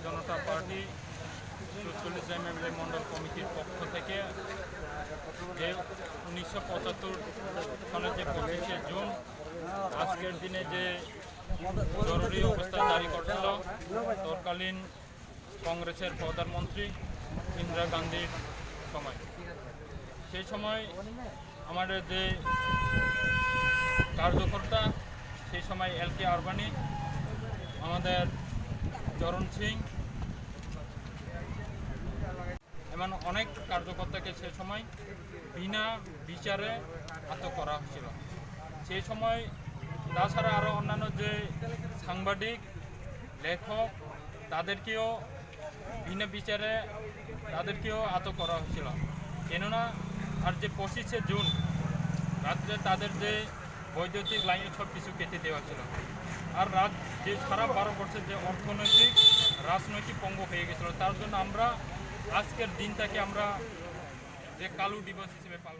জনতা party ৪৪ রাইমাবলী মণ্ডল কমিটির পক্ষ থেকে যে 1975 সনের যে 25শে জুন আজকের দিনে যে জরুরি অবস্থা জারি করছিল তৎকালীন কংগ্রেসের প্রধানমন্ত্রী ইন্দিরা গান্ধীর সময়, সেই সময় আমাদের যে কার্যকর্তা সেই সময় LK আরবানি, আমাদের চরণ সিং, এমন অনেক কার্যকর্তাকে সে সময় বিনা বিচারে আটক করা হয়েছিল। সেই সময় তাছাড়া আরও অন্যান্য যে সাংবাদিক, লেখক তাদেরকেও বিনা বিচারে আটক করা হয়েছিল। কেননা আর যে 25শে জুন রাত্রে তাদের যে বৈদ্যুতিক লাইনে সব কিছু কেটে দেওয়া ছিল, আর যে সারা 12 বছর যে অর্থনৈতিক রাজনৈতিক পঙ্গু হয়ে গেছিল, তার জন্য আমরা আজকের দিনটাকে আমরা যে কালো দিবস হিসেবে পালন